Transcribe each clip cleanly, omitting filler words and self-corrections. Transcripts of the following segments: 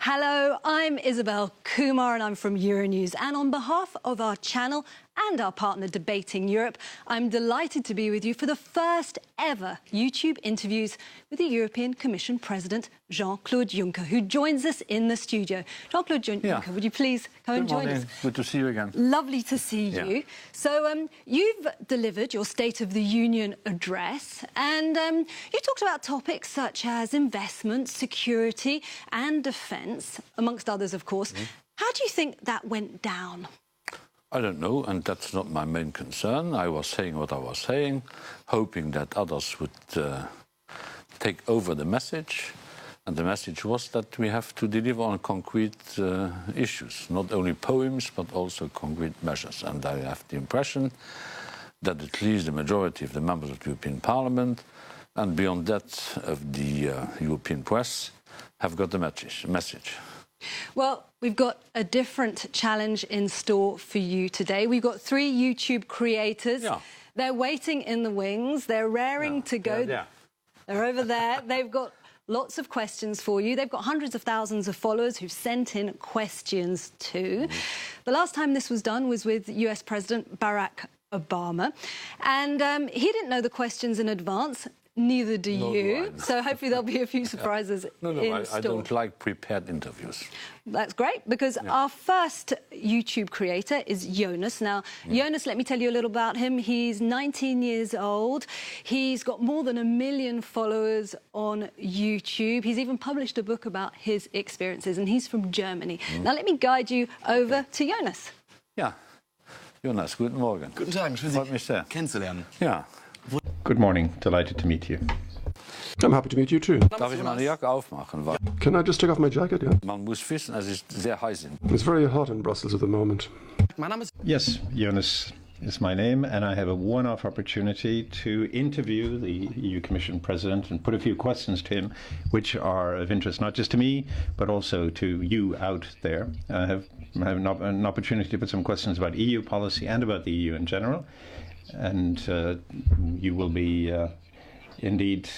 Hello, I'm Isabel Kumar and I'm from Euronews. And on behalf of our channel and our partner Debating Europe, I'm delighted to be with you for the first ever YouTube interviews with the European Commission President Jean-Claude Juncker, who joins us in the studio. Jean-Claude Juncker, would you please come and join us? Good to see you again. Lovely to see you. So you've delivered your State of the Union address and you talked about topics such as investment, security and defence, amongst others, of course. How do you think that went down? I don't know, and that's not my main concern. I was saying what I was saying, hoping that others would take over the message. And the message was that we have to deliver on concrete issues, not only poems, but also concrete measures. And I have the impression that at least the majority of the members of the European Parliament, and beyond that of the European press, have got the message. Well, we've got a different challenge in store for you today. We've got 3 YouTube creators. They're waiting in the wings. They're raring to go. They're over there. They've got lots of questions for you. They've got hundreds of thousands of followers who've sent in questions too. The last time this was done was with US President Barack Obama. And he didn't know the questions in advance. Neither do you. So hopefully there'll be a few surprises in store. I don't like prepared interviews. That's great, because our first YouTube creator is Jonas. Now, Jonas, let me tell you a little about him. He's 19 years old. He's got more than 1 million followers on YouTube. He's even published a book about his experiences, and he's from Germany. Now, let me guide you over to Jonas. Ja, Jonas, guten Morgen. Guten Tag, schön Sie kennenzulernen. Ja. Good morning, delighted to meet you. I'm happy to meet you too. Darf ich meine Jacke aufmachen? Weil Can I just take off my jacket? Yeah. man muss wissen, es ist sehr heiß. It's very hot in Brussels at the moment. Yes, Jonas is my name, and I have a one-off opportunity to interview the EU Commission President and put a few questions to him, which are of interest not just to me, but also to you out there. I have an opportunity to put some questions about EU policy and about the EU in general. And you will be indeed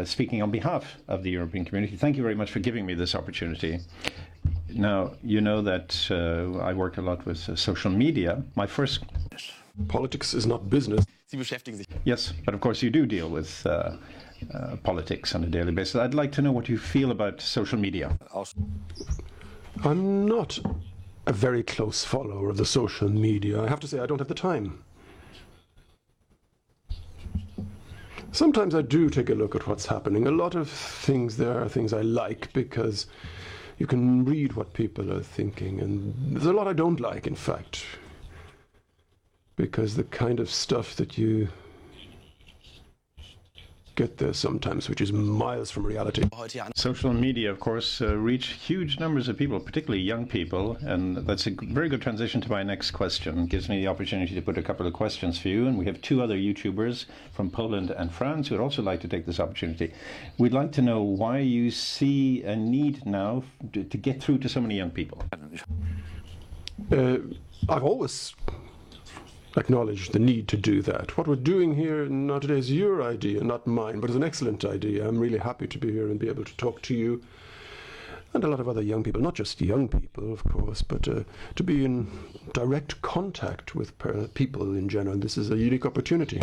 speaking on behalf of the European community. Thank you very much for giving me this opportunity. Now, you know that I work a lot with social media. My first... Politics is not business. Sie beschäftigen sich. Yes, but of course you do deal with politics on a daily basis. I'd like to know what you feel about social media. I'm not a very close follower of the social media. I have to say I don't have the time. Sometimes I do take a look at what's happening. A lot of things there are things I like because you can read what people are thinking, and there's a lot I don't like, in fact, because the kind of stuff that you get there sometimes, which is miles from reality. Social media, of course, reach huge numbers of people, particularly young people, and that's a very good transition to my next question. It gives me the opportunity to put a couple of questions for you, and we have 2 other YouTubers from Poland and France who would also like to take this opportunity. We'd like to know why you see a need now to get through to so many young people. I've always acknowledge the need to do that. What we're doing here now today is your idea, not mine, but it's an excellent idea. I'm really happy to be here and be able to talk to you and a lot of other young people, not just young people, of course, but to be in direct contact with people in general. This is a unique opportunity.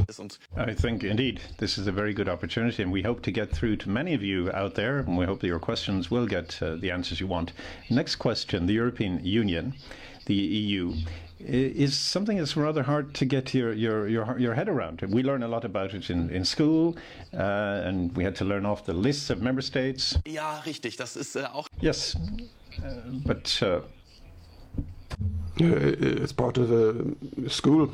I think, indeed, this is a very good opportunity, and we hope to get through to many of you out there, and we hope that your questions will get the answers you want. Next question, the European Union, the EU, is something that's rather hard to get your head around. We learn a lot about it in school, and we had to learn off the lists of member states. Ja, richtig. Das ist auch. Yes, but it's part of school.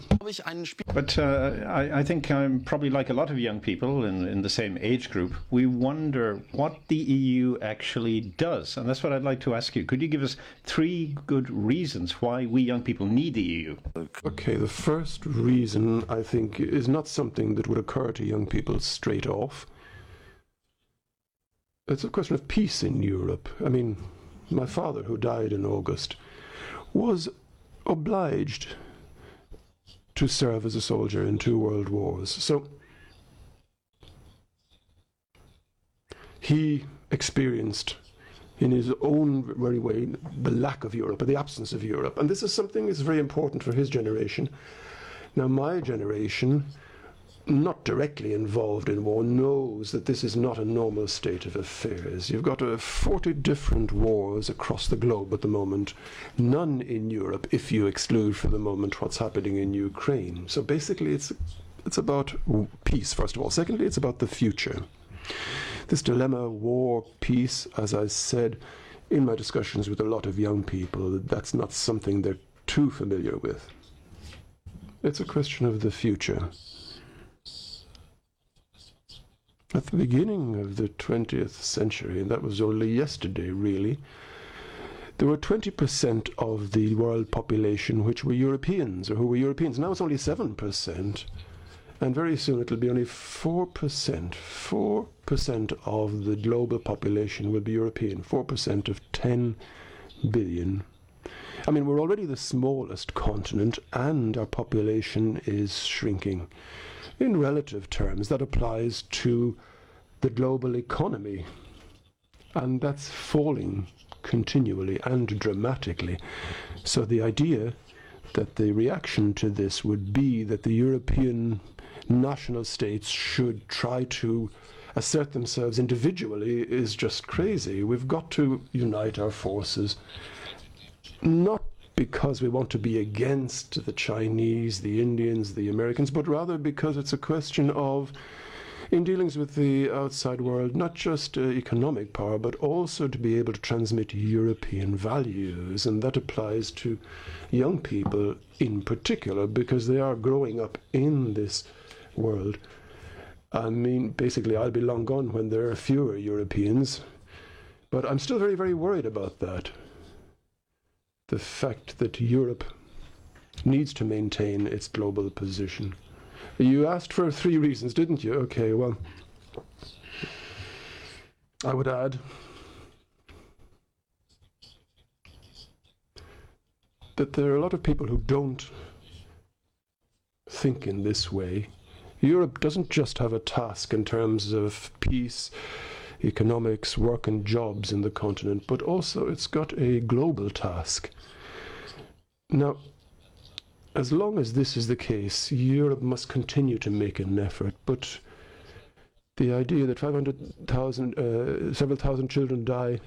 But I think I'm probably like a lot of young people in the same age group. We wonder what the EU actually does, and that's what I'd like to ask you. Could you give us 3 good reasons why we young people need the EU? Okay, the first reason, I think, is not something that would occur to young people straight off. It's a question of peace in Europe. I mean, my father, who died in August, was obliged to serve as a soldier in 2 world wars. So he experienced in his own very way, the lack of Europe, or the absence of Europe. And this is something that's very important for his generation. Now, my generation, not directly involved in war, knows that this is not a normal state of affairs. You've got 40 different wars across the globe at the moment, none in Europe, if you exclude for the moment what's happening in Ukraine. So basically it's about peace, first of all. Secondly, it's about the future. This dilemma, war, peace, as I said in my discussions with a lot of young people, that's not something they're too familiar with. It's a question of the future. At the beginning of the 20th century, and that was only yesterday really, there were 20% of the world population which were Europeans, or who were Europeans. Now it's only 7%, and very soon it'll be only 4%. 4% of the global population will be European, 4% of 10 billion. I mean, we're already the smallest continent, and our population is shrinking. In relative terms, that applies to the global economy, and that's falling continually and dramatically. So the idea that the reaction to this would be that the European national states should try to assert themselves individually is just crazy. We've got to unite our forces, not because we want to be against the Chinese, the Indians, the Americans, but rather because it's a question of, in dealings with the outside world, not just economic power, but also to be able to transmit European values. And that applies to young people in particular, because they are growing up in this world. I mean, basically, I'll be long gone when there are fewer Europeans, but I'm still very, very worried about that. The fact that Europe needs to maintain its global position. You asked for 3 reasons, didn't you? Okay, well, I would add that there are a lot of people who don't think in this way. Europe doesn't just have a task in terms of peace, economics, work and jobs in the continent, but also it's got a global task. Now, as long as this is the case, Europe must continue to make an effort, but the idea that 500,000, several thousand children die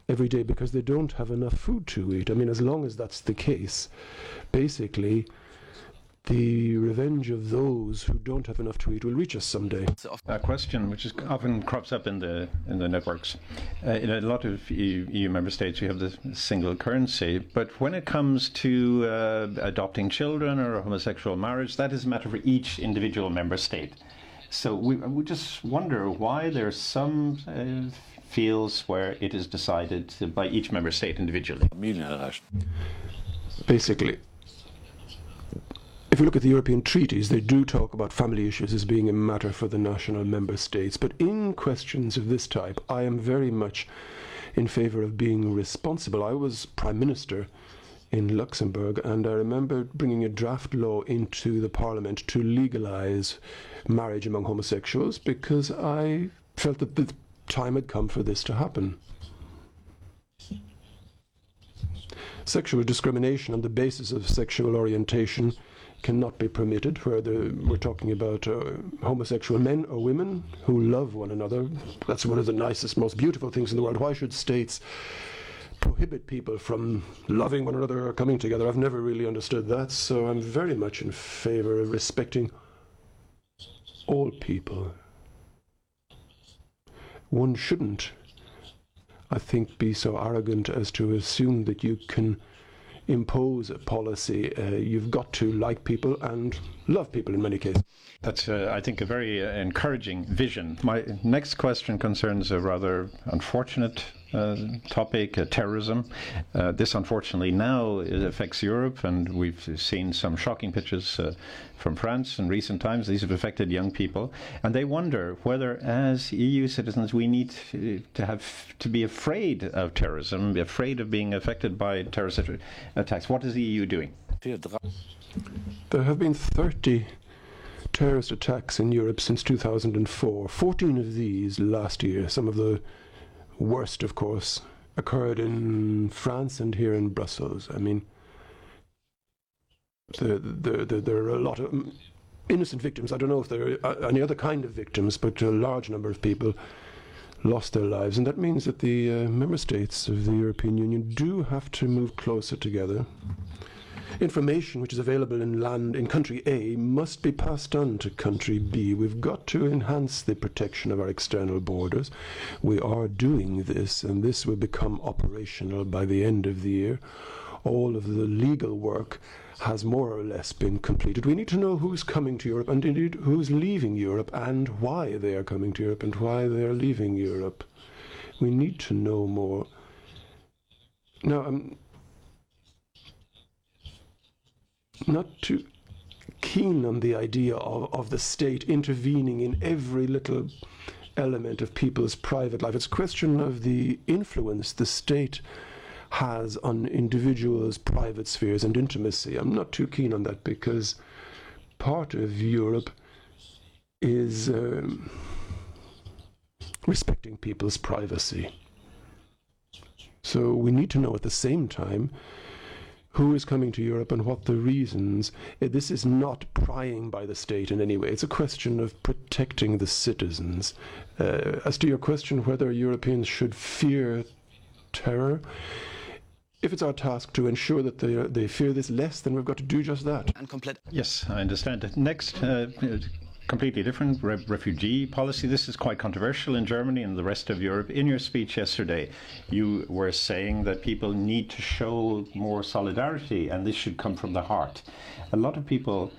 every day because they don't have enough food to eat, I mean, as long as that's the case, basically, the revenge of those who don't have enough to eat will reach us someday. A question which often crops up in the networks. In a lot of EU member states, you have the single currency, but when it comes to adopting children or homosexual marriage, that is a matter for each individual member state. So we just wonder why there are some fields where it is decided by each member state individually. Basically, if you look at the European treaties, they do talk about family issues as being a matter for the national member states. But in questions of this type, I am very much in favor of being responsible. I was Prime Minister in Luxembourg, and I remember bringing a draft law into the Parliament to legalize marriage among homosexuals, because I felt that the time had come for this to happen. Sexual discrimination on the basis of sexual orientation cannot be permitted, whether we're talking about homosexual men or women who love one another. That's one of the nicest, most beautiful things in the world. Why should states prohibit people from loving one another or coming together? I've never really understood that, so I'm very much in favor of respecting all people. One shouldn't, I think, be so arrogant as to assume that you can impose a policy. You've got to like people and love people in many cases. That's, I think, a very encouraging vision. My next question concerns a rather unfortunate topic, terrorism. This, unfortunately, now affects Europe, and we've seen some shocking pictures from France in recent times. These have affected young people, and they wonder whether, as EU citizens, we need to be afraid of terrorism, be afraid of being affected by terrorist attacks. What is the EU doing? There have been 30 terrorist attacks in Europe since 2004. 14 of these last year, some of the worst, of course, occurred in France and here in Brussels. I mean, there are a lot of innocent victims. I don't know if there are any other kind of victims, but a large number of people lost their lives. And that means that the member states of the European Union do have to move closer together. Information which is available in country A must be passed on to country B. We've got to enhance the protection of our external borders. We are doing this, and this will become operational by the end of the year. All of the legal work has more or less been completed. We need to know who's coming to Europe and indeed who's leaving Europe and why they are coming to Europe and why they are leaving Europe. We need to know more. Now, I'm not too keen on the idea of the state intervening in every little element of people's private life. It's a question of the influence the state has on individuals' private spheres and intimacy. I'm not too keen on that because part of Europe is respecting people's privacy. So we need to know at the same time who is coming to Europe and what the reasons. This is not prying by the state in any way. It's a question of protecting the citizens. As to your question whether Europeans should fear terror, if it's our task to ensure that they fear this less, then we've got to do just that. Yes, I understand. Next, completely different refugee policy. This is quite controversial in Germany and the rest of Europe. In your speech yesterday, you were saying that people need to show more solidarity and this should come from the heart. A lot of people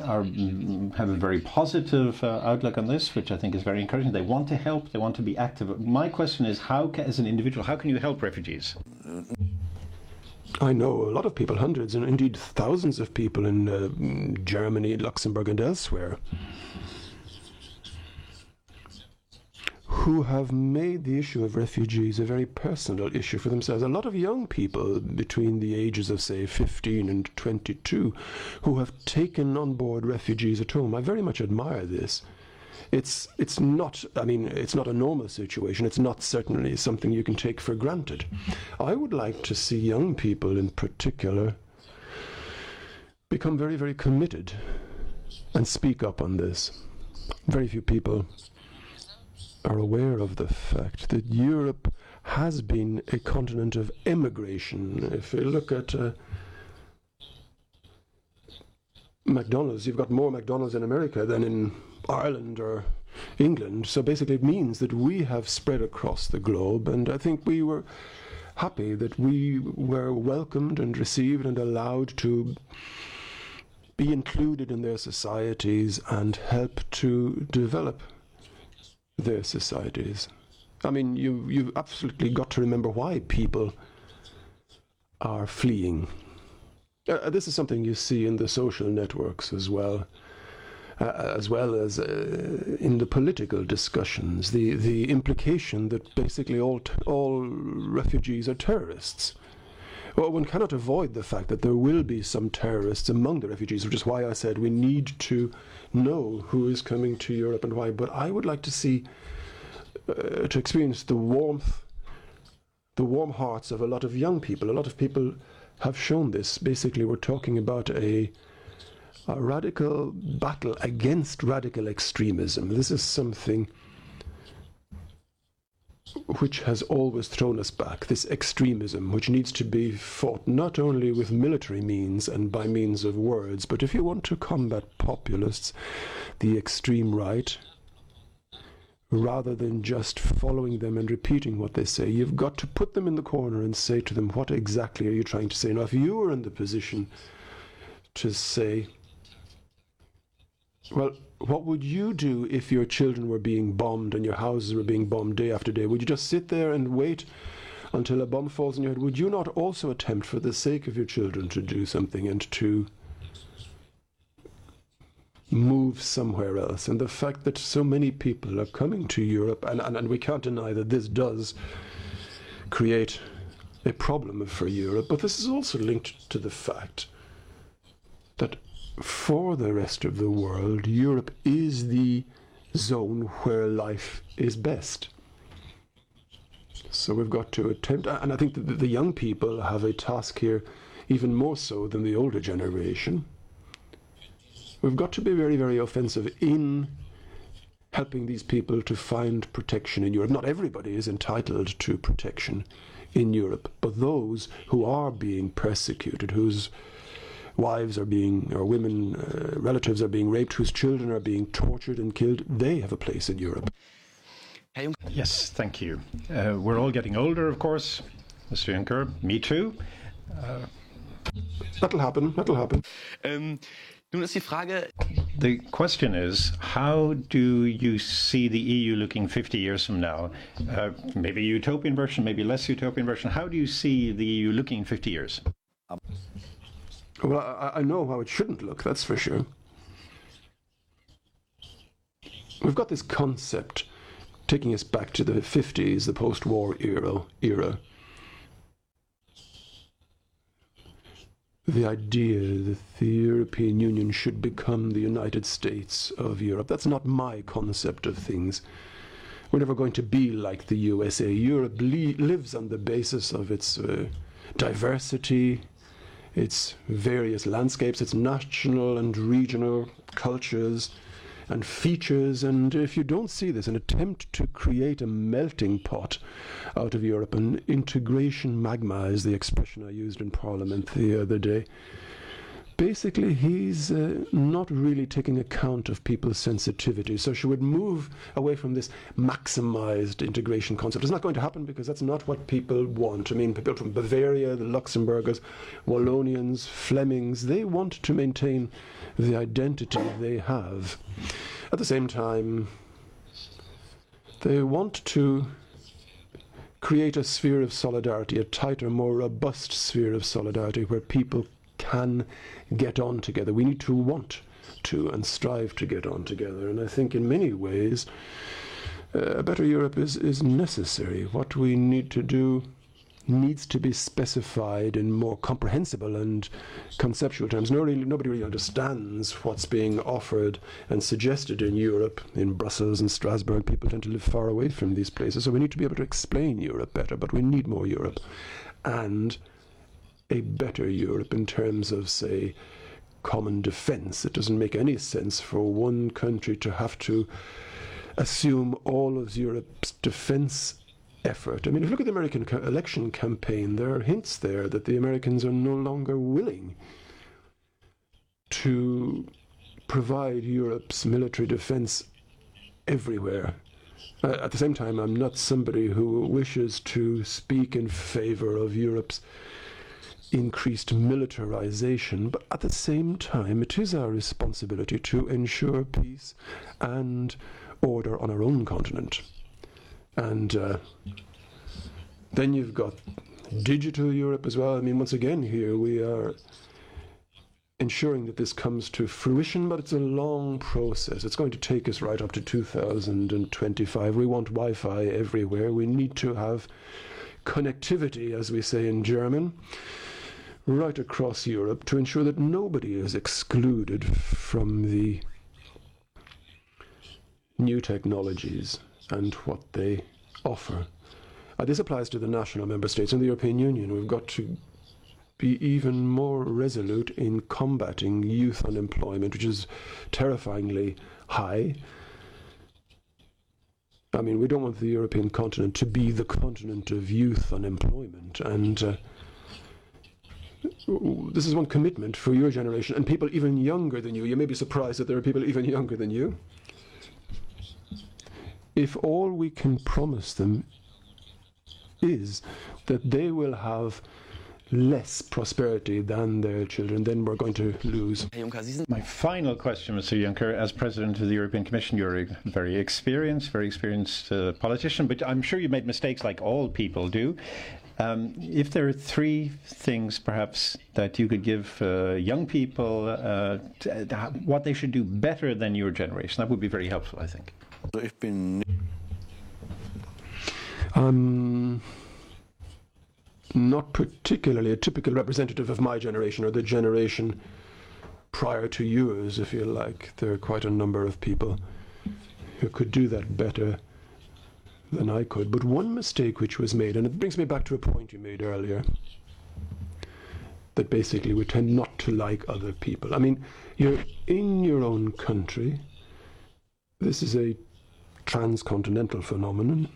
have a very positive outlook on this, which I think is very encouraging. They want to help, they want to be active. My question is, as an individual, how can you help refugees? I know a lot of people, hundreds and indeed thousands of people in Germany, Luxembourg and elsewhere, who have made the issue of refugees a very personal issue for themselves. A lot of young people between the ages of, say, 15 and 22 who have taken on board refugees at home. I very much admire this. It's not a normal situation. It's not certainly something you can take for granted. I would like to see young people in particular become very, very committed and speak up on this. Very few people are aware of the fact that Europe has been a continent of emigration. If you look at McDonald's, you've got more McDonald's in America than in Ireland or England. So basically it means that we have spread across the globe, and I think we were happy that we were welcomed and received and allowed to be included in their societies and help to develop their societies. I mean, you've absolutely got to remember why people are fleeing. This is something you see in the social networks as well as in the political discussions. The implication that basically all refugees are terrorists. Well, one cannot avoid the fact that there will be some terrorists among the refugees, which is why I said we need to know who is coming to Europe and why. But I would like to see, to experience the warm hearts of a lot of young people. A lot of people have shown this. Basically, we're talking about a radical battle against radical extremism. This is something which has always thrown us back, this extremism, which needs to be fought not only with military means and by means of words, but if you want to combat populists, the extreme right, rather than just following them and repeating what they say, you've got to put them in the corner and say to them, what exactly are you trying to say? Now, if you were in the position to say, well, what would you do if your children were being bombed and your houses were being bombed day after day? Would you just sit there and wait until a bomb falls on your head? Would you not also attempt, for the sake of your children, to do something and to move somewhere else? And the fact that so many people are coming to Europe, and we can't deny that this does create a problem for Europe, but this is also linked to the fact that for the rest of the world, Europe is the zone where life is best. So we've got to attempt, and I think that the young people have a task here even more so than the older generation. We've got to be very, very offensive in helping these people to find protection in Europe. Not everybody is entitled to protection in Europe, but those who are being persecuted, whose wives are being, or women, relatives are being raped, whose children are being tortured and killed, they have a place in Europe. Yes, thank you. We're all getting older, of course, Mr. Juncker. Me too. That'll happen. That'll happen. Nun ist die Frage. The question is, how do you see the EU looking 50 years from now? Maybe a utopian version, maybe less utopian version. How do you see the EU looking in 50 years? Well, I know how it shouldn't look, that's for sure. We've got this concept taking us back to the 50s, the post-war era. The idea that the European Union should become the United States of Europe. That's not my concept of things. We're never going to be like the USA. Europe lives on the basis of its diversity, its various landscapes, its national and regional cultures and features, and if you don't see this, an attempt to create a melting pot out of Europe, an integration magma is the expression I used in Parliament the other day. Basically, he's not really taking account of people's sensitivity. So she would move away from this maximized integration concept. It's not going to happen because that's not what people want. I mean, people from Bavaria, the Luxembourgers, Wallonians, Flemings, they want to maintain the identity they have. At the same time, they want to create a sphere of solidarity, a tighter, more robust sphere of solidarity where people can get on together. We need to want to and strive to get on together. And I think in many ways a better Europe is necessary. What we need to do needs to be specified in more comprehensible and conceptual terms. Nobody really understands what's being offered and suggested in Europe, in Brussels and Strasbourg. People tend to live far away from these places, so we need to be able to explain Europe better, but we need more Europe. And a better Europe in terms of, say, common defense. It doesn't make any sense for one country to have to assume all of Europe's defense effort. I mean, if you look at the American election campaign, there are hints there that the Americans are no longer willing to provide Europe's military defense everywhere. At the same time, I'm not somebody who wishes to speak in favor of Europe's increased militarization, but at the same time, it is our responsibility to ensure peace and order on our own continent. And then you've got digital Europe as well. I mean, once again, here we are ensuring that this comes to fruition, but it's a long process. It's going to take us right up to 2025. We want Wi-Fi everywhere. We need to have connectivity, as we say in German, right across Europe to ensure that nobody is excluded from the new technologies and what they offer. This applies to the national member states and the European Union. We've got to be even more resolute in combating youth unemployment, which is terrifyingly high. I mean, we don't want the European continent to be the continent of youth unemployment, and this is one commitment for your generation and people even younger than you. You may be surprised that there are people even younger than you. If all we can promise them is that they will have less prosperity than their children, then we're going to lose. My final question, Mr. Juncker, as President of the European Commission, you're a very experienced politician, but I'm sure you made mistakes like all people do. If there are three things perhaps that you could give young people, what they should do better than your generation, that would be very helpful, I think. Not particularly a typical representative of my generation or the generation prior to yours, if you like. There are quite a number of people who could do that better. than I could. But one mistake which was made, and it brings me back to a point you made earlier, that basically we tend not to like other people. I mean, you're in your own country. This is a transcontinental phenomenon.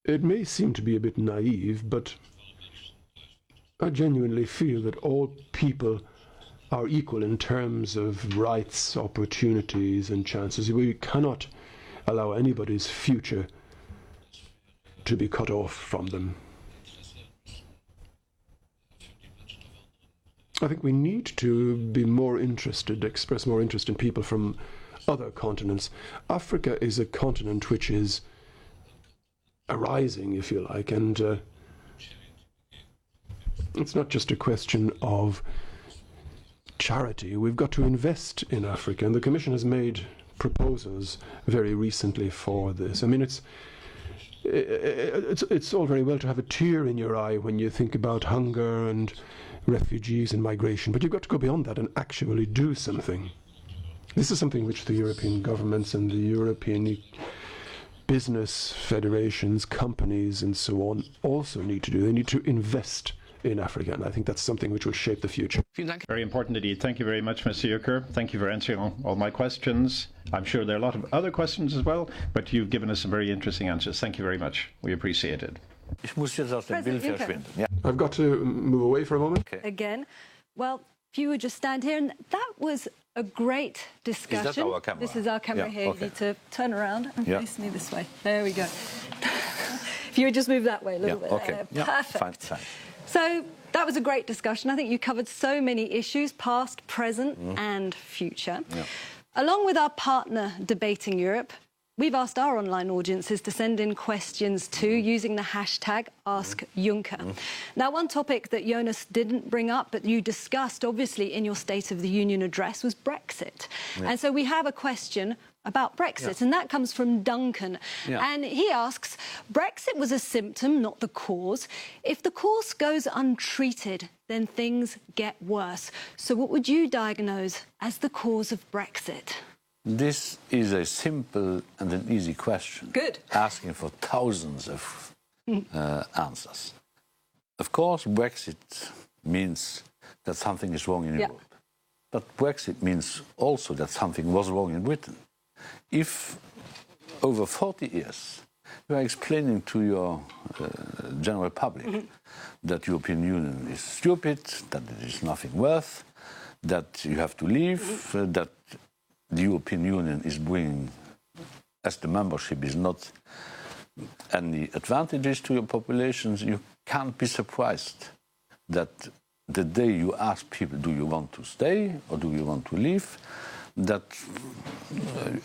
It may seem to be a bit naive, but I genuinely feel that all people are equal in terms of rights, opportunities, and chances. We cannot allow anybody's future to be cut off from them. I think we need to be more interested, express more interest in people from other continents. Africa is a continent which is arising, if you like, and it's not just a question of charity. We've got to invest in Africa, and the Commission has made proposals very recently for this. I mean, it's all very well to have a tear in your eye when you think about hunger and refugees and migration, but you've got to go beyond that and actually do something. This is something which the European governments and the European business federations, companies and so on also need to do. They need to invest in Africa, and I think that's something which will shape the future. Very important indeed. Thank you very much, Mr. Juncker. Thank you for answering all my questions. I'm sure there are a lot of other questions as well, but you've given us some very interesting answers. Thank you very much. We appreciate it. Ich muss jetzt aus dem Bild verschwinden. Ja. I've got to move away for a moment. Okay. Again. Well, if you would just stand here, and that was a great discussion. Is that our camera? This is our camera here. Okay. You need to turn around and Yeah. face me this way. There we go. If you would just move that way a little bit. Okay. Perfect. Fine. So that was a great discussion. I think you covered so many issues, past, present and future. Yeah. Along with our partner Debating Europe, we've asked our online audiences to send in questions too, using the hashtag #AskJuncker. Now, one topic that Jonas didn't bring up, but you discussed, obviously, in your State of the Union address, was Brexit. Yeah. And so we have a question about Brexit, and that comes from Duncan. Yeah. And he asks, Brexit was a symptom, not the cause. If the cause goes untreated, then things get worse. So what would you diagnose as the cause of Brexit? This is a simple and an easy question. Good. Asking for thousands of answers. Of course, Brexit means that something is wrong in Europe. But Brexit means also that something was wrong in Britain. If over 40 years you are explaining to your general public that European Union is stupid, that it is nothing worth, that you have to leave, that the European Union is bringing, as the membership is not any advantages to your populations, you can't be surprised that the day you ask people, do you want to stay or do you want to leave, that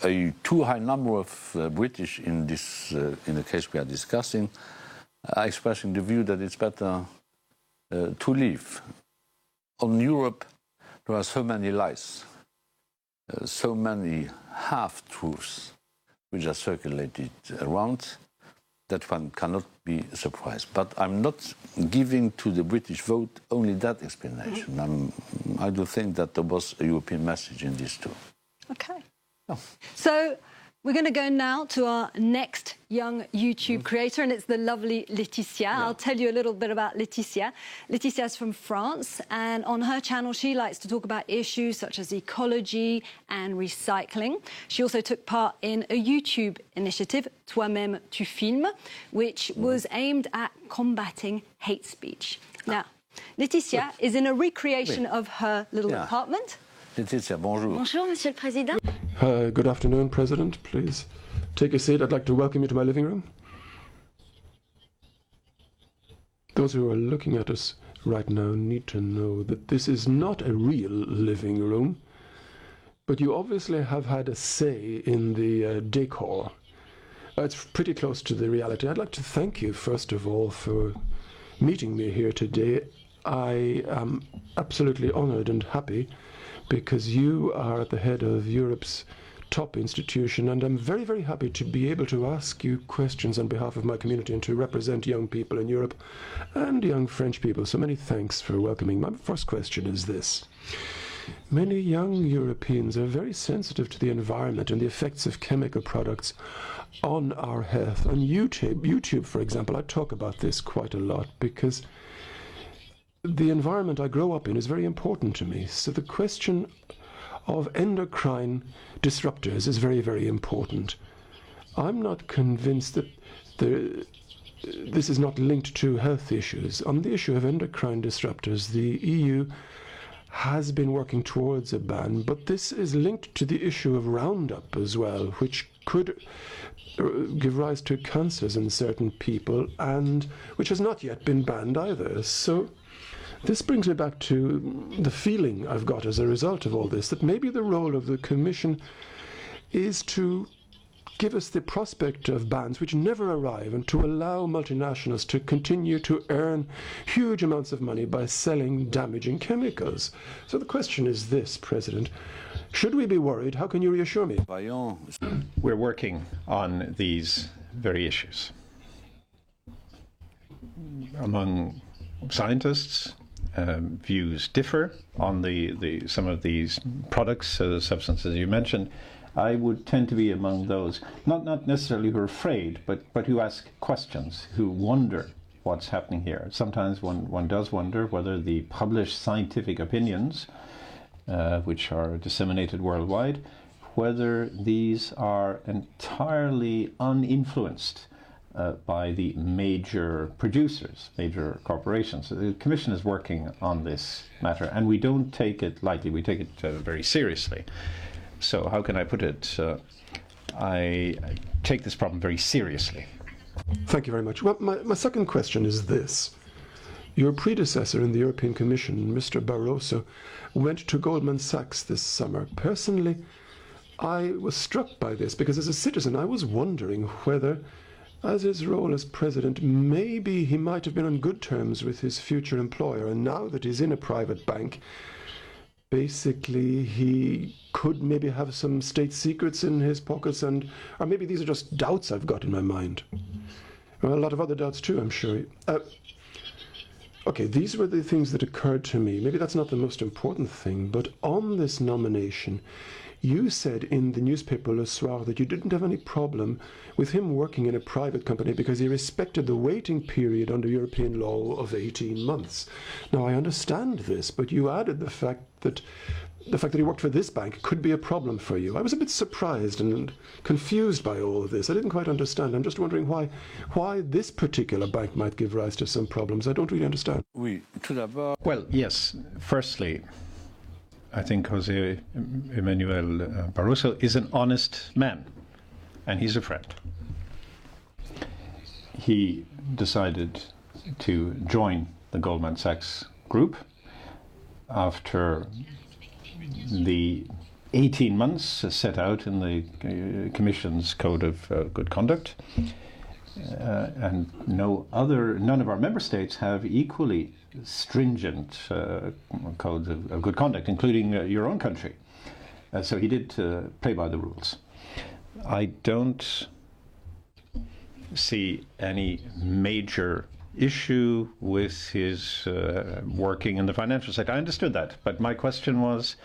a too high number of British in the case we are discussing are expressing the view that it's better to leave. On Europe, there are so many lies, so many half-truths which are circulated around that one cannot be surprised. But I'm not giving to the British vote only that explanation. I do think that there was a European message in this too. Okay. Oh. So we're going to go now to our next young YouTube creator, and it's the lovely Laetietia. Yeah. I'll tell you a little bit about Laetietia. Laetietia is from France, and on her channel she likes to talk about issues such as ecology and recycling. She also took part in a YouTube initiative, Toi-même tu filmes, which was aimed at combating hate speech. Now, Laetietia is in a recreation of her little apartment. Laetietia, bonjour. Bonjour, Monsieur le Président. Good afternoon, President. Please take a seat. I'd like to welcome you to my living room. Those who are looking at us right now need to know that this is not a real living room, but you obviously have had a say in the decor. It's pretty close to the reality. I'd like to thank you, first of all, for meeting me here today. I am absolutely honored and happy because you are at the head of Europe's top institution, and I'm very, very happy to be able to ask you questions on behalf of my community and to represent young people in Europe and young French people. So many thanks for welcoming. My first question is this. Many young Europeans are very sensitive to the environment and the effects of chemical products on our health. On YouTube, for example, I talk about this quite a lot because the environment I grow up in is very important to me. So the question of endocrine disruptors is very, very important. I'm not convinced that this is not linked to health issues. On the issue of endocrine disruptors, the EU has been working towards a ban, but this is linked to the issue of Roundup as well, which could give rise to cancers in certain people, and which has not yet been banned either. So this brings me back to the feeling I've got as a result of all this, that maybe the role of the Commission is to give us the prospect of bans which never arrive and to allow multinationals to continue to earn huge amounts of money by selling damaging chemicals. So the question is this, President. Should we be worried? How can you reassure me? We're working on these very issues. Among scientists, views differ on some of these products, substances you mentioned. I would tend to be among those, not necessarily who are afraid, but who ask questions, who wonder what's happening here. Sometimes one does wonder whether the published scientific opinions, which are disseminated worldwide, whether these are entirely uninfluenced by the major producers, major corporations. The Commission is working on this matter, and we don't take it lightly. We take it very seriously. So how can I put it? I take this problem very seriously. Thank you very much. Well, my second question is this. Your predecessor in the European Commission, Mr. Barroso, went to Goldman Sachs this summer. Personally, I was struck by this because as a citizen I was wondering whether, as his role as president, maybe he might have been on good terms with his future employer, and now that he's in a private bank, basically he could maybe have some state secrets in his pockets, or maybe these are just doubts I've got in my mind. Well, a lot of other doubts too, I'm sure. Okay, these were the things that occurred to me. Maybe that's not the most important thing, but on this nomination, you said in the newspaper Le Soir that you didn't have any problem with him working in a private company because he respected the waiting period under European law of 18 months. Now, I understand this, but you added the fact that he worked for this bank could be a problem for you. I was a bit surprised and confused by all of this. I didn't quite understand. I'm just wondering why this particular bank might give rise to some problems. I don't really understand. Well, yes. Firstly, I think José Manuel Barroso is an honest man, and he's a friend. He decided to join the Goldman Sachs group after the 18 months set out in the Commission's Code of Good Conduct. And none of our member states have equally stringent codes of good conduct, including your own country. So he did play by the rules. I don't see any major issue with his working in the financial sector. I understood that, but my question was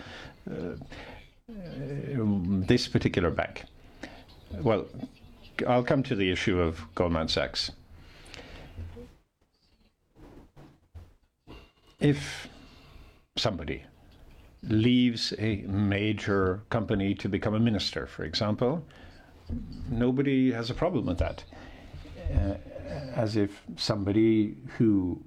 this particular bank. Well, I'll come to the issue of Goldman Sachs. If somebody leaves a major company to become a minister, for example, nobody has a problem with that. As if somebody who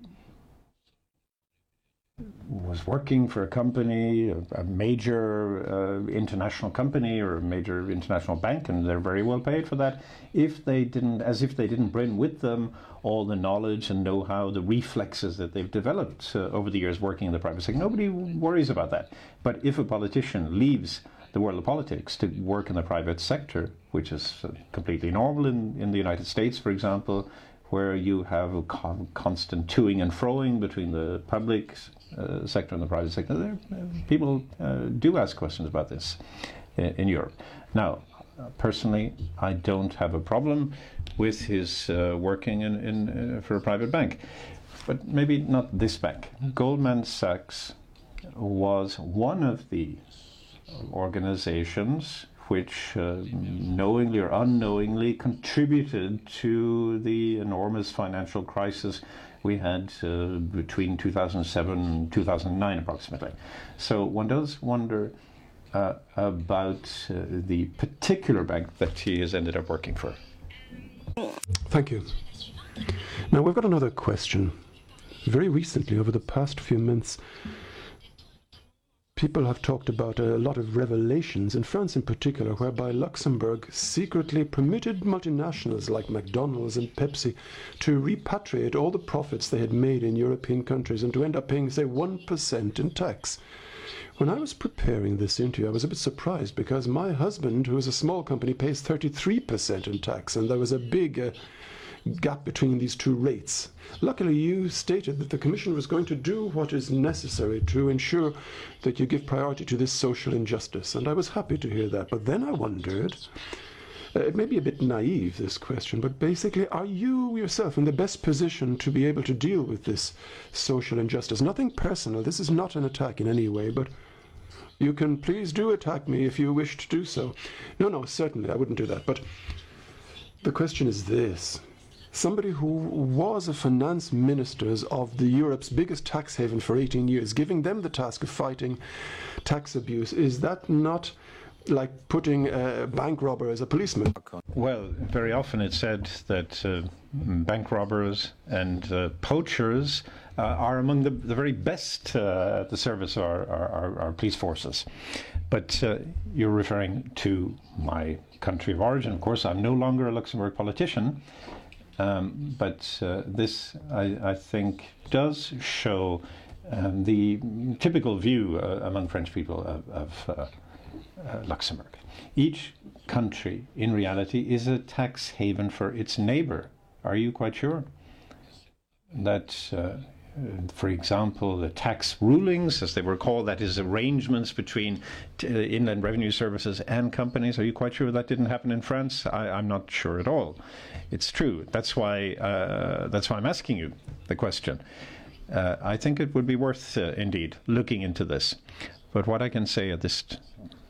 was working for a company, a major international company or a major international bank, and they're very well paid for that, if they didn't bring with them all the knowledge and know-how, the reflexes that they've developed over the years working in the private sector, nobody worries about that. But if a politician leaves the world of politics to work in the private sector, which is completely normal in the United States, for example, where you have a constant toing and froing between the public sector and the private sector, people do ask questions about this in Europe. Now, personally, I don't have a problem with his working for a private bank, but maybe not this bank. Goldman Sachs was one of the organizations which knowingly or unknowingly contributed to the enormous financial crisis we had between 2007 and 2009 approximately. So one does wonder about the particular bank that he has ended up working for. Thank you. Now we've got another question. Very recently, over the past few months, people have talked about a lot of revelations, in France in particular, whereby Luxembourg secretly permitted multinationals like McDonald's and Pepsi to repatriate all the profits they had made in European countries and to end up paying, say, 1% in tax. When I was preparing this interview, I was a bit surprised because my husband, who is a small company, pays 33% in tax, and there was a big gap between these two rates. Luckily, you stated that the Commission was going to do what is necessary to ensure that you give priority to this social injustice, and I was happy to hear that. But then I wondered, it may be a bit naive, this question, but basically, are you yourself in the best position to be able to deal with this social injustice? Nothing personal, this is not an attack in any way, but you can please do attack me if you wish to do so. No, certainly, I wouldn't do that, but the question is this. Somebody who was a finance minister of Europe's biggest tax haven for 18 years, giving them the task of fighting tax abuse, is that not like putting a bank robber as a policeman? Well, very often it's said that bank robbers and poachers are among the very best at the service of our police forces. But you're referring to my country of origin. Of course, I'm no longer a Luxembourg politician. But this, I think, does show the typical view among French people of Luxembourg. Each country, in reality, is a tax haven for its neighbor. Are you quite sure that, for example, the tax rulings, as they were called, that is arrangements between inland revenue services and companies, are you quite sure that didn't happen in France? I'm not sure at all. It's true. That's why I'm asking you the question. I think it would be worth, indeed, looking into this. But what I can say at this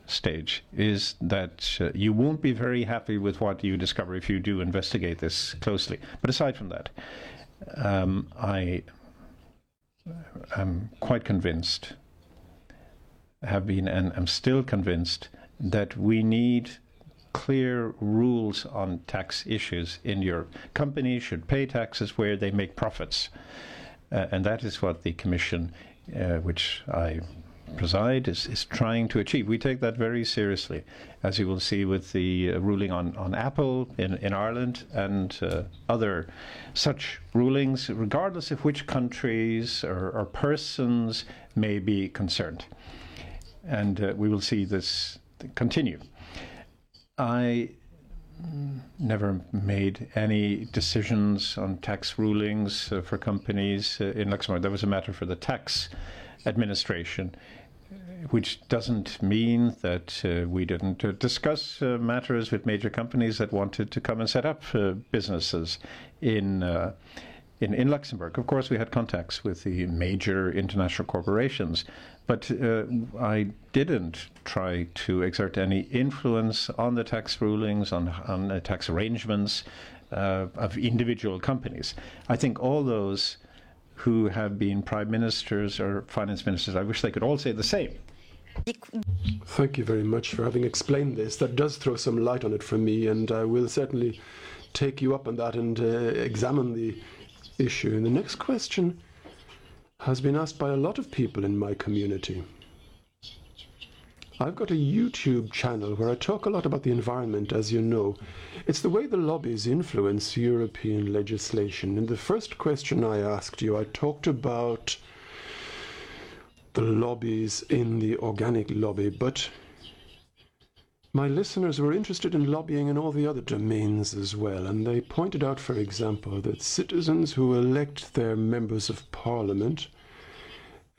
stage is that you won't be very happy with what you discover if you do investigate this closely. But aside from that, I am quite convinced, have been and am still convinced, that we need clear rules on tax issues in Europe. Companies should pay taxes where they make profits. And that is what the Commission, which I preside, is trying to achieve. We take that very seriously, as you will see with the ruling on Apple in Ireland and other such rulings, regardless of which countries or persons may be concerned. And we will see this continue. I never made any decisions on tax rulings for companies in Luxembourg. That was a matter for the tax administration, which doesn't mean that we didn't discuss matters with major companies that wanted to come and set up businesses in Luxembourg. Of course, we had contacts with the major international corporations, but I didn't try to exert any influence on the tax rulings, on tax arrangements of individual companies. I think all those who have been prime ministers or finance ministers, I wish they could all say the same. Thank you very much for having explained this. That does throw some light on it for me, and I will certainly take you up on that and examine the issue. And the next question has been asked by a lot of people in my community. I've got a YouTube channel where I talk a lot about the environment, as you know. It's the way the lobbies influence European legislation. In the first question I asked you, I talked about the lobbies in the organic lobby, but my listeners were interested in lobbying in all the other domains as well, and they pointed out, for example, that citizens who elect their members of parliament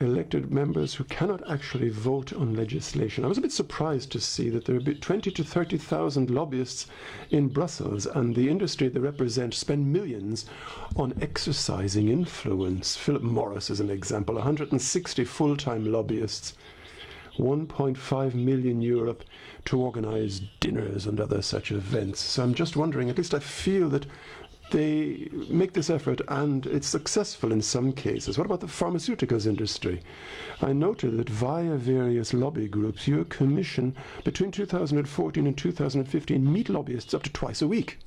elected members who cannot actually vote on legislation. I was a bit surprised to see that there are 20 to 30,000 lobbyists in Brussels, and the industry they represent spend millions on exercising influence. Philip Morris is an example, 160 full-time lobbyists, 1.5 million Europe to organize dinners and other such events. So I'm just wondering, at least I feel that they make this effort and it's successful in some cases. What about the pharmaceuticals industry? I noted that via various lobby groups, your commission between 2014 and 2015 meet lobbyists up to twice a week.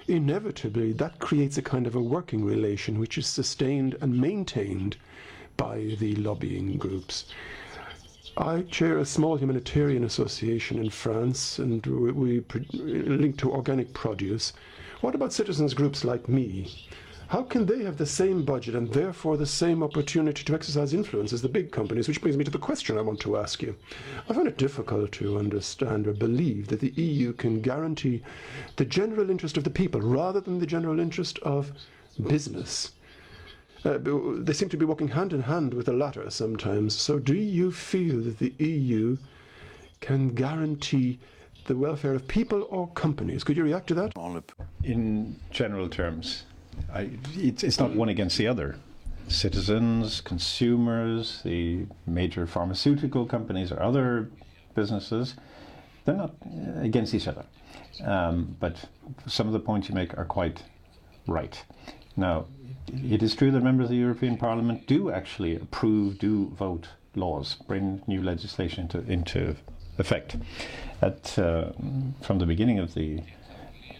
Inevitably, that creates a kind of a working relation which is sustained and maintained by the lobbying groups. I chair a small humanitarian association in France, and we link to organic produce. What about citizens groups like me? How can they have the same budget and therefore the same opportunity to exercise influence as the big companies? Which brings me to the question I want to ask you. I find it difficult to understand or believe that the EU can guarantee the general interest of the people rather than the general interest of business. They seem to be walking hand in hand with the latter sometimes. So do you feel that the EU can guarantee the welfare of people or companies? Could you react to that? In general terms, it's not one against the other. Citizens, consumers, the major pharmaceutical companies or other businesses, they're not against each other. But some of the points you make are quite right. Now, it is true that members of the European Parliament do actually do vote laws, bring new legislation into effect. From the beginning of the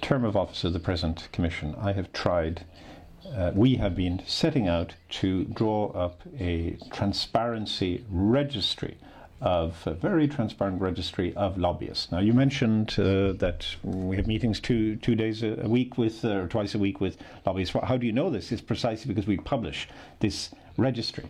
term of office of the present Commission, we have been setting out to draw up a transparency registry a very transparent registry of lobbyists. Now, you mentioned that we have meetings two days a week with, or twice a week with lobbyists. How do you know this? It's precisely because we publish this registry.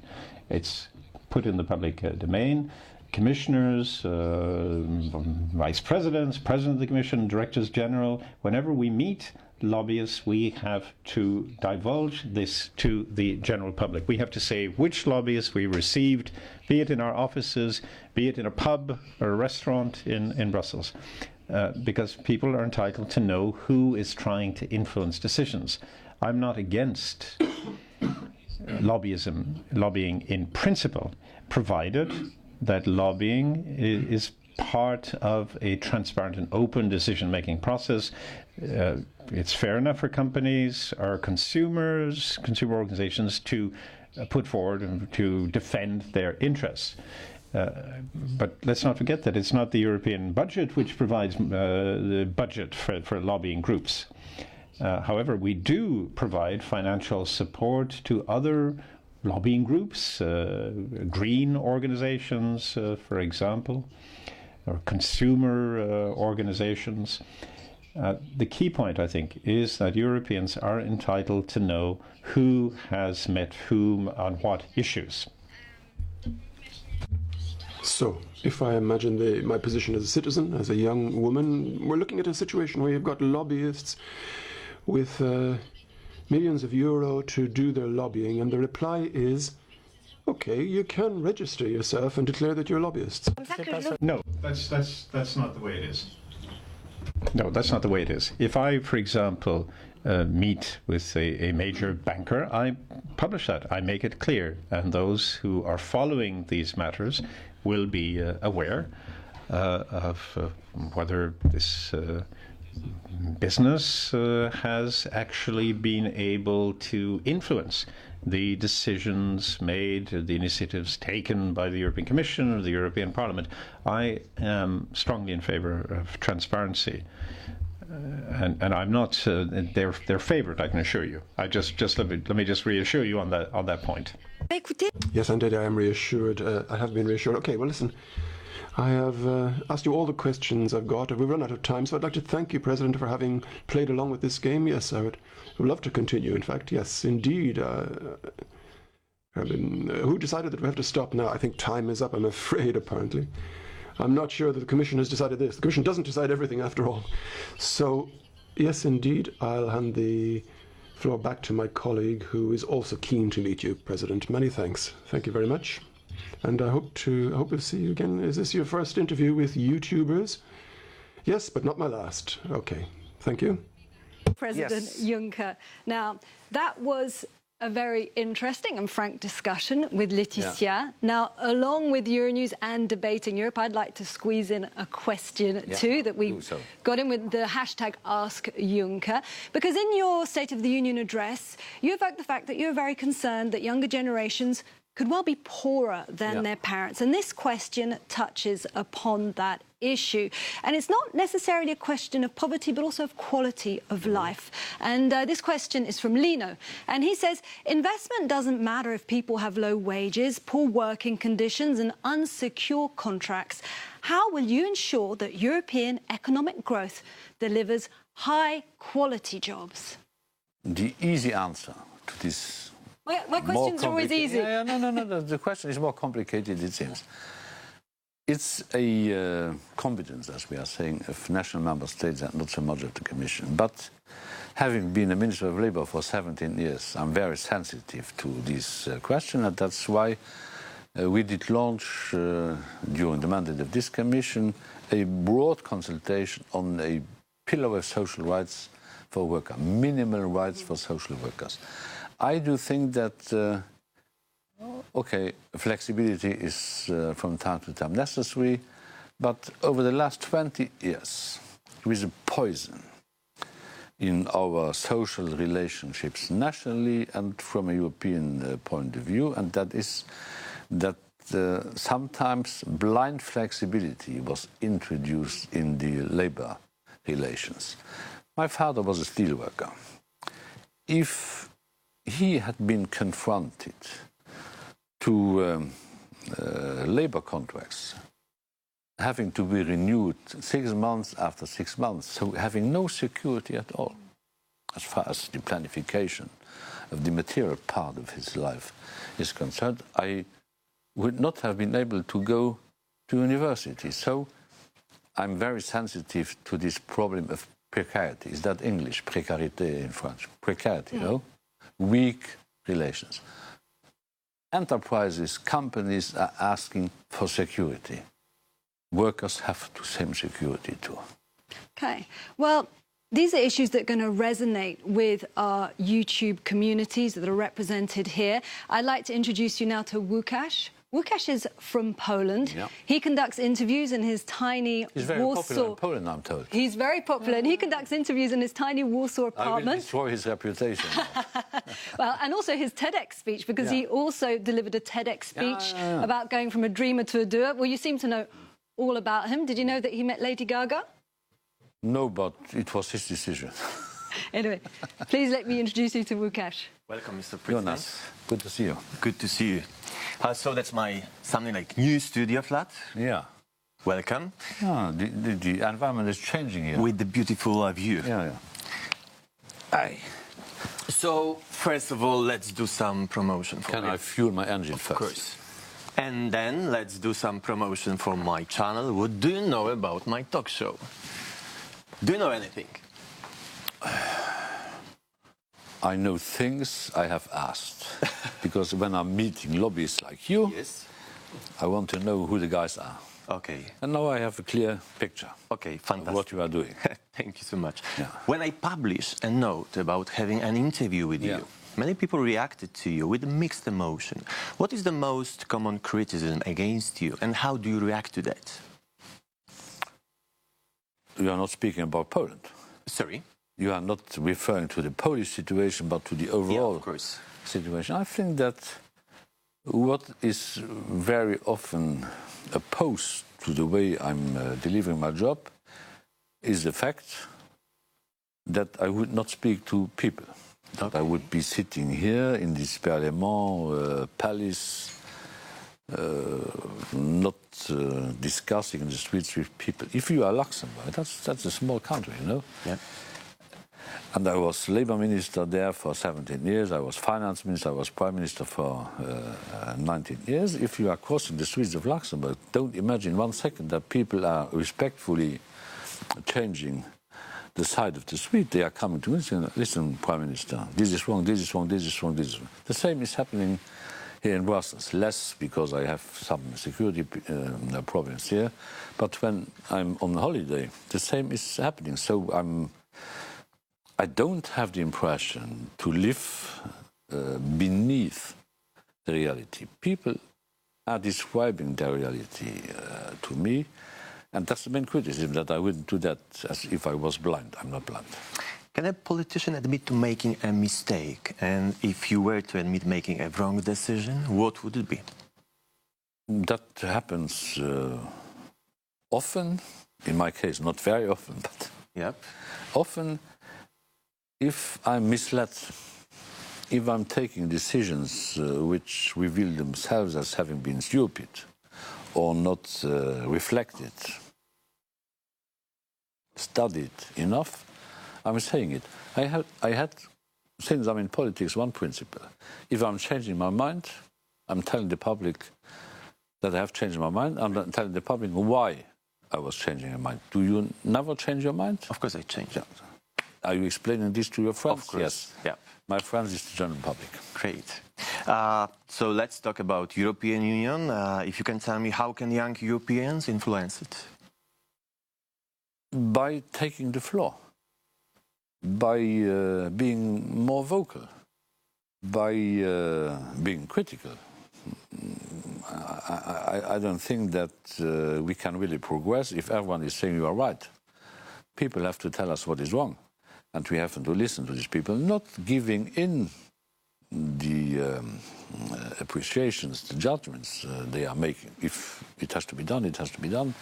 It's put in the public domain. Commissioners, vice presidents, president of the Commission, directors general, whenever we meet lobbyists, we have to divulge this to the general public. We have to say which lobbyists we received, be it in our offices, be it in a pub or a restaurant in Brussels, because people are entitled to know who is trying to influence decisions. I'm not against lobbying in principle, provided that lobbying is part of a transparent and open decision-making process. It's fair enough for companies or consumer organizations to put forward and to defend their interests. But let's not forget that it's not the European budget which provides the budget for lobbying groups. However, we do provide financial support to other lobbying groups, green organizations, for example, or consumer organizations. The key point, I think, is that Europeans are entitled to know who has met whom on what issues. So, if I imagine my position as a citizen, as a young woman, we're looking at a situation where you've got lobbyists with millions of euro to do their lobbying, and the reply is, okay, you can register yourself and declare that you're lobbyists. No, that's not the way it is. No, that's not the way it is. If I, for example, meet with a major banker, I publish that. I make it clear, and those who are following these matters will be aware of whether this business has actually been able to influence the decisions made, the initiatives taken by the European Commission or the European Parliament. I am strongly in favor of transparency, and I'm not their favorite, I can assure you. Let me just reassure you on that point. Yes, indeed, I am reassured. I have been reassured. Okay, well, listen. I have asked you all the questions I've got. We've run out of time, so I'd like to thank you, President, for having played along with this game. Yes, I would love to continue. In fact, yes, indeed. Who decided that we have to stop now? I think time is up, I'm afraid, apparently. I'm not sure that the Commission has decided this. The Commission doesn't decide everything, after all. So, yes, indeed, I'll hand the floor back to my colleague, who is also keen to meet you, President. Many thanks. Thank you very much. And I hope to see you again. Is this your first interview with YouTubers? Yes, but not my last. Okay. Thank you. President Juncker. Now, that was a very interesting and frank discussion with Laetietia. Yeah. Now, along with Euronews and Debating Europe, I'd like to squeeze in a question too that we got in with the hashtag #AskJuncker. Because in your State of the Union address, you evoked the fact that you're very concerned that younger generations could well be poorer than their parents. And this question touches upon that issue. And it's not necessarily a question of poverty, but also of quality of life. And this question is from Lino. And he says, investment doesn't matter if people have low wages, poor working conditions and unsecure contracts. How will you ensure that European economic growth delivers high-quality jobs? The easy answer to this... My questions are always easy. No. The question is more complicated, it seems. It's a competence, as we are saying, of national member states and not so much of the Commission. But having been a Minister of Labour for 17 years, I'm very sensitive to this question, and that's why we did launch, during the mandate of this Commission, a broad consultation on a pillar of social rights for workers, minimal rights for social workers. I do think that, flexibility is from time to time necessary, but over the last 20 years, there is a poison in our social relationships nationally and from a European point of view, and that is that sometimes blind flexibility was introduced in the labour relations. My father was a steelworker. If he had been confronted to labour contracts having to be renewed 6 months after 6 months, so having no security at all as far as the planification of the material part of his life is concerned, I would not have been able to go to university. So I'm very sensitive to this problem of precarity. Is that English? Précarité in French. Precarity, no? Weak relations. Enterprises, companies are asking for security. Workers have the same security too. Okay. Well, these are issues that are going to resonate with our YouTube communities that are represented here. I'd like to introduce you now to Lukazs. Lukazs is from Poland. Yeah. He conducts interviews in his tiny He's very Warsaw... popular in Poland, I'm told. He's very popular, and he conducts interviews in his tiny Warsaw apartment. I will destroy his reputation. Well, and also his TEDx speech, because he also delivered a TEDx speech about going from a dreamer to a doer. Well, you seem to know all about him. Did you know that he met Lady Gaga? No, but it was his decision. Anyway, please let me introduce you to Lukazs. Welcome, Mr. President. Jonas, good to see you. Good to see you. So that's my something like new studio flat. Yeah. Welcome. The environment is changing here. With the beautiful view. Yeah. Aye. So, first of all, let's do some promotion for Can I fuel my engine first? Of course. And then let's do some promotion for my channel. What do you know about my talk show? Do you know anything? I know things I have asked. Because when I'm meeting lobbyists like you, I want to know who the guys are. Okay. And now I have a clear picture. Okay, fantastic. Of what you are doing. Thank you so much. Yeah. When I published a note about having an interview with you, many people reacted to you with a mixed emotion. What is the most common criticism against you, and how do you react to that? You are not speaking about Poland. Sorry? You are not referring to the Polish situation, but to the overall situation. I think that what is very often opposed to the way I'm delivering my job is the fact that I would not speak to people. That I would be sitting here in this Parliament palace, not discussing in the streets with people. If you are Luxembourg, that's a small country, you know? Yeah. And I was Labour Minister there for 17 years. I was Finance Minister. I was Prime Minister for 19 years. If you are crossing the streets of Luxembourg, don't imagine 1 second that people are respectfully changing the side of the street, they are coming to me and saying, listen, Prime Minister, this is wrong, this is wrong, this is wrong, this is wrong. The same is happening here in Brussels, less because I have some security problems here, but when I'm on holiday, the same is happening. So I don't have the impression to live beneath the reality. People are describing their reality to me, and that's the main criticism, that I wouldn't do that as if I was blind. I'm not blind. Can a politician admit to making a mistake? And if you were to admit making a wrong decision, what would it be? That happens often. In my case, not very often, but often. If I'm misled, if I'm taking decisions which reveal themselves as having been stupid or not reflected, studied enough, I'm saying it. I had, since I'm in politics, one principle. If I'm changing my mind, I'm telling the public that I have changed my mind. I'm telling the public why I was changing my mind. Do you never change your mind? Of course I change. Yeah. Are you explaining this to your friends? Of course. Yes. Yeah. My friends is the general public. Great. So let's talk about European Union. If you can tell me, how can young Europeans influence it? By taking the floor. By being more vocal, by being critical. I don't think that we can really progress if everyone is saying you are right. People have to tell us what is wrong, and we have to listen to these people, not giving in the appreciations, the judgments they are making. If it has to be done, it has to be done.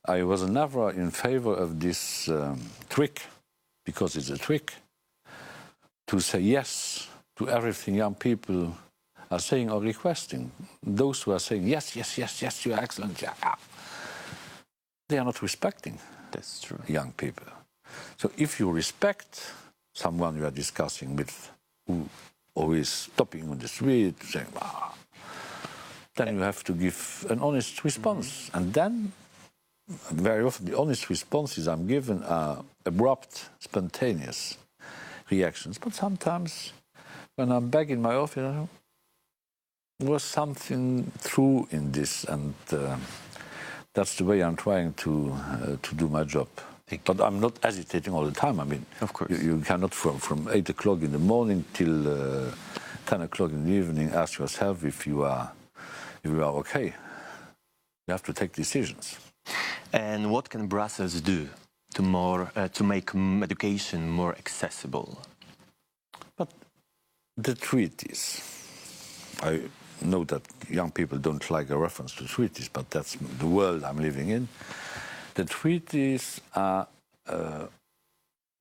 I was never in favor of this trick, because it's a trick, to say yes to everything young people are saying or requesting. Those who are saying, yes, yes, yes, yes, you are excellent, yeah, they are not respecting That's true. young people. So if you respect someone you are discussing with, who is stopping on the street, saying, then you have to give an honest response. And then, very often, the honest responses I'm given are abrupt, spontaneous reactions. But sometimes, when I'm back in my office, there was something true in this, and that's the way I'm trying to do my job. But I'm not hesitating all the time. I mean, of course, you cannot from 8 o'clock in the morning till 10 o'clock in the evening ask yourself if you are okay. You have to take decisions. And what can Brussels do to make education more accessible? But the treaties, I know that young people don't like a reference to treaties, but that's the world I'm living in. The treaties are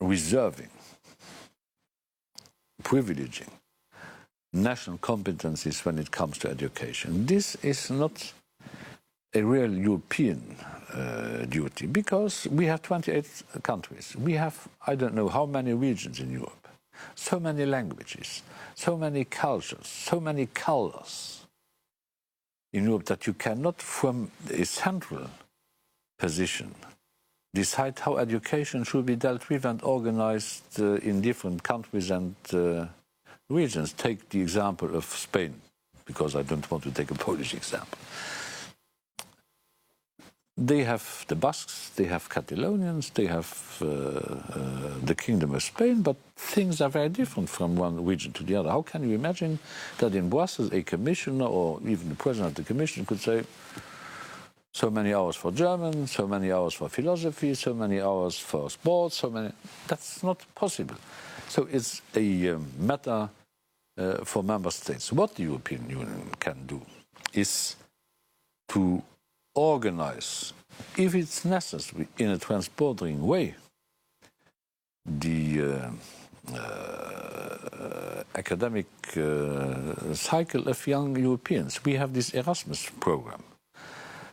reserving, privileging national competencies when it comes to education. This is not a real European duty, because we have 28 countries. We have, I don't know how many regions in Europe, so many languages, so many cultures, so many colors in Europe, that you cannot, from a central position, decide how education should be dealt with and organized in different countries and regions. Take the example of Spain, because I don't want to take a Polish example. They have the Basques, they have Catalonians, they have the Kingdom of Spain, but things are very different from one region to the other. How can you imagine that in Brussels a commissioner or even the president of the commission could say so many hours for German, so many hours for philosophy, so many hours for sports, so many... That's not possible. So it's a matter for member states. What the European Union can do is to organize, if it's necessary, in a transporting way, the academic cycle of young Europeans. We have this Erasmus program.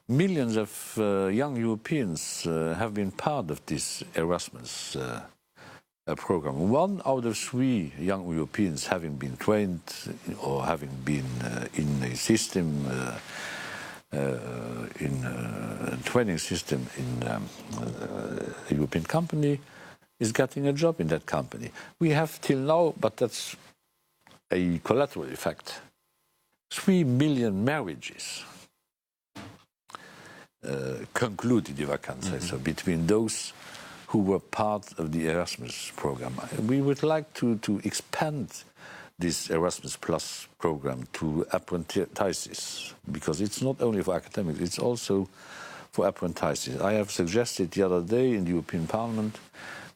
Millions of young Europeans have been part of this Erasmus program. 1 out of 3 young Europeans having been trained or having been in a system in a training system in a European company is getting a job in that company. We have till now, but that's a collateral effect, 3 million marriages concluded, if I can say so, between those who were part of the Erasmus program. We would like to expand this Erasmus Plus program to apprentices, because it's not only for academics, it's also for apprentices. I have suggested the other day in the European Parliament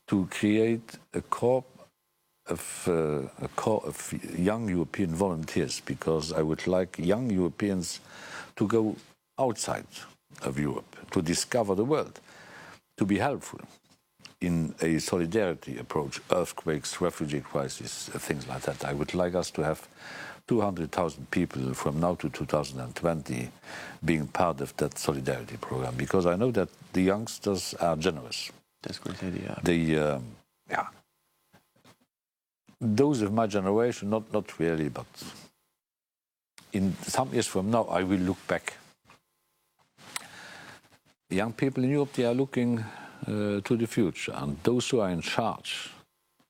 to create a corps of young European volunteers, because I would like young Europeans to go outside of Europe, to discover the world, to be helpful in a solidarity approach, earthquakes, refugee crisis, things like that. I would like us to have 200,000 people from now to 2020 being part of that solidarity program, because I know that the youngsters are generous. That's a great idea. Those of my generation, not really, but in some years from now, I will look back. Young people in Europe, they are looking to the future, and those who are in charge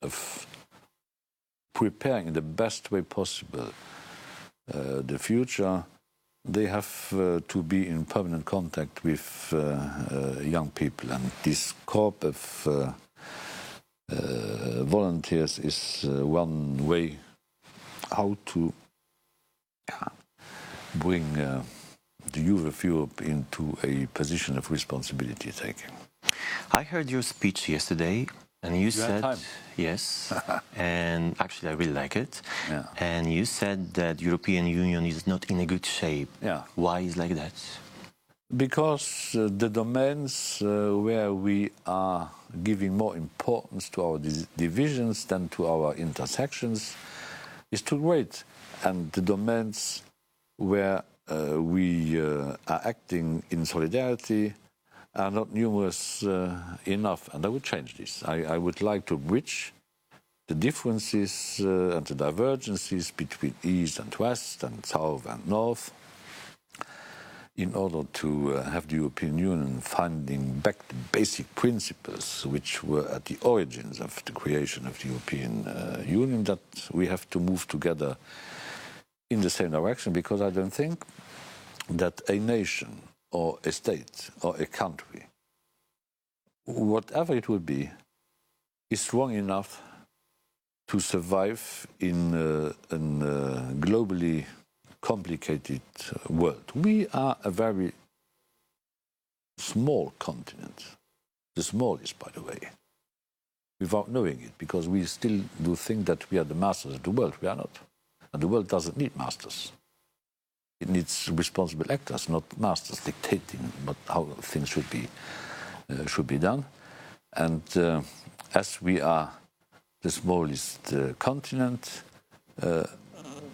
of preparing in the best way possible the future, they have to be in permanent contact with young people, and this corps of volunteers is one way how to bring the youth of Europe into a position of responsibility taking. I heard your speech yesterday, and you said time. Yes, and actually I really like it. Yeah. And you said that European Union is not in a good shape. Yeah. Why is like that? Because the domains where we are giving more importance to our divisions than to our intersections is too great, and the domains where we are acting in solidarity are not numerous enough, and I would change this. I would like to bridge the differences and the divergences between East and West and South and North, in order to have the European Union finding back the basic principles which were at the origins of the creation of the European Union, that we have to move together in the same direction, because I don't think that a nation or a state or a country, whatever it would be, is strong enough to survive in a globally complicated world. We are a very small continent, the smallest, by the way, without knowing it, because we still do think that we are the masters of the world. We are not. And the world doesn't need masters. It needs responsible actors, not masters dictating how things should be done. And as we are the smallest continent,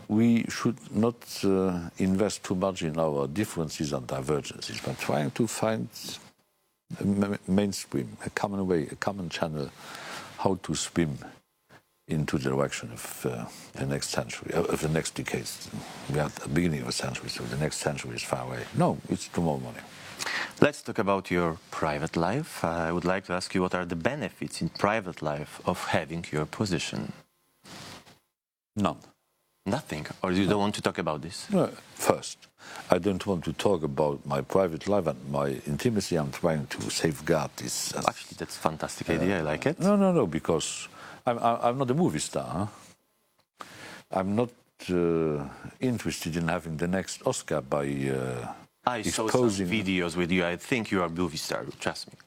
we should not invest too much in our differences and divergences, but trying to find a mainstream, a common way, a common channel, how to swim into the direction of the next century, of the next decades. We are at the beginning of a century, so the next century is far away. No, it's tomorrow morning. Let's talk about your private life. I would like to ask you, what are the benefits in private life of having your position? None. Nothing? Or you don't want to talk about this? No. First, I don't want to talk about my private life and my intimacy. I'm trying to safeguard this. Actually, that's a fantastic idea. I like it. No, because I'm not a movie star. Huh? I'm not interested in having the next Oscar by I saw some videos with you. I think you are a movie star, trust me.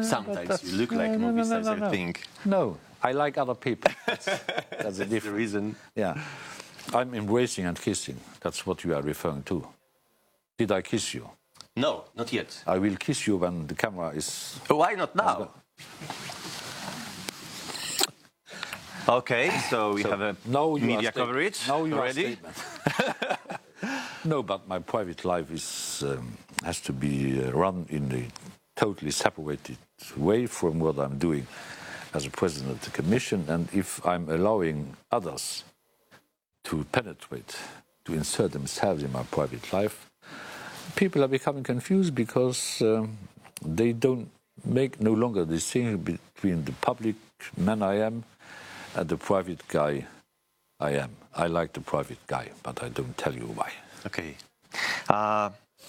Sometimes you look like a movie star, I think. No, I like other people. That's a different reason. Yeah. I'm embracing and kissing. That's what you are referring to. Did I kiss you? No, not yet. I will kiss you when the camera is... Why not now? Okay, so we have a media coverage. Now you ready? No, but my private life has to be run in a totally separated way from what I'm doing as a president of the Commission. And if I'm allowing others to penetrate, to insert themselves in my private life, people are becoming confused because they don't make no longer the distinction between the public man I am and the private guy I am. I like the private guy, but I don't tell you why. Okay.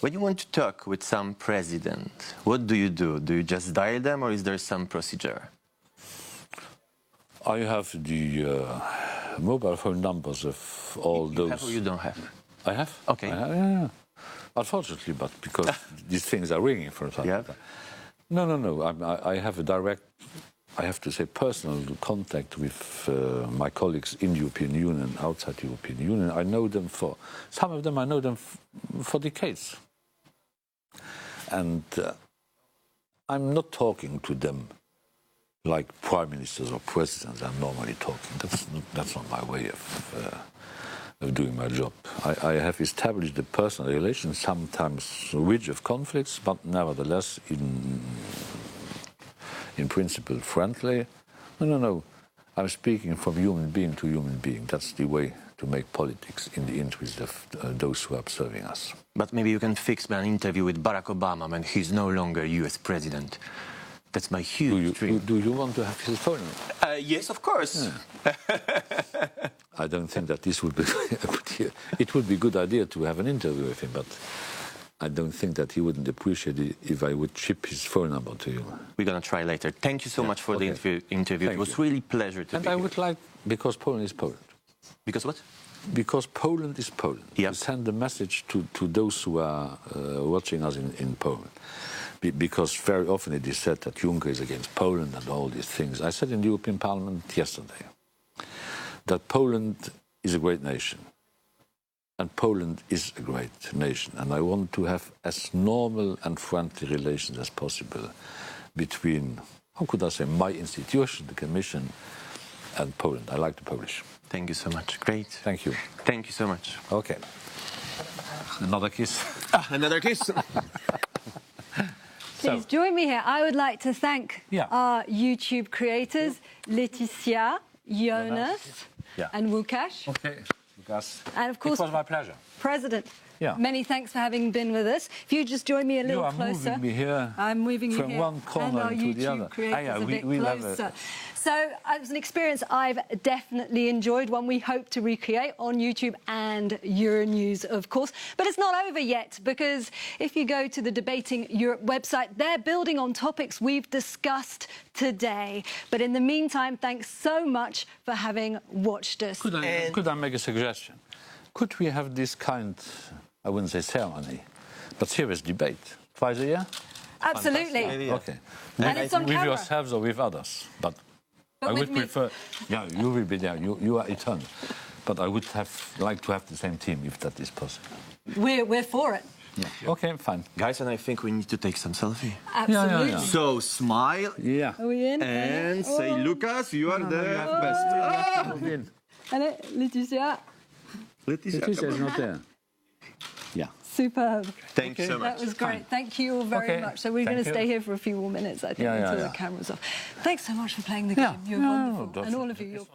When you want to talk with some president, what do? Do you just dial them, or is there some procedure? I have the mobile phone numbers of all those. You have or you don't have? I have. Okay. Yeah. Unfortunately, but because these things are ringing from time to time. No. I have a direct, I have to say, personal contact with my colleagues in the European Union and outside the European Union. I know them for, some of them I know them for decades. And I'm not talking to them like prime ministers or presidents are normally talking. That's not my way of doing my job. I have established a personal relation, sometimes rich of conflicts, but nevertheless, in principle, friendly. No. I'm speaking from human being to human being. That's the way to make politics in the interest of those who are observing us. But maybe you can fix an interview with Barack Obama when he's no longer US president. That's my huge dream. Do you want to have his phone? Yes, of course. Yeah. I don't think that this would be a good idea. It would be a good idea to have an interview with him, but I don't think that he wouldn't appreciate it if I would chip his phone number to you. We're going to try later. Thank you so much for the interview. It was really a pleasure to be here. And I would like, because Poland is Poland. Because what? Because Poland is Poland. Yep. To send a message to those who are watching us in Poland. Because very often it is said that Juncker is against Poland and all these things. I said in the European Parliament yesterday that Poland is a great nation. And Poland is a great nation. And I want to have as normal and friendly relations as possible between, how could I say, my institution, the Commission, and Poland. I like the Polish. Thank you so much. Great. Thank you. Thank you so much. Okay. Another kiss. Another kiss. Please join me here. I would like to thank our YouTube creators, Laetietia, Jonas, and Lukazs. Okay, Lukazs. And of course, it was my pleasure. President, Yeah. many thanks for having been with us. If you just join me a little closer. You are moving me here. I'm moving you from here. one corner and our to YouTube the other. creators a bit we closer. So it was an experience I've definitely enjoyed, one we hope to recreate on YouTube and Euronews, of course. But it's not over yet, because if you go to the Debating Europe website, they're building on topics we've discussed today. But in the meantime, thanks so much for having watched us. Could I make a suggestion? Could we have this kind, I wouldn't say ceremony, but serious debate twice a year? Absolutely. Okay. And it's on with camera. yourselves or with others. But I would prefer, you will be there, you are eternal. But I would like to have the same team, if that is possible. We're for it. Yeah. Okay, fine. Guys, and I think we need to take some selfie. Absolutely. Yeah. So smile. Yeah. Are we in? And say, Lukazs, you are the best. Allez, Laetietia. Laetietia is not there. Yeah. Superb. Thank you so much. That was great. Thank you all very much. So we're going to stay here for a few more minutes, I think, until the camera's off. Thanks so much for playing the game. You're wonderful. And all of you.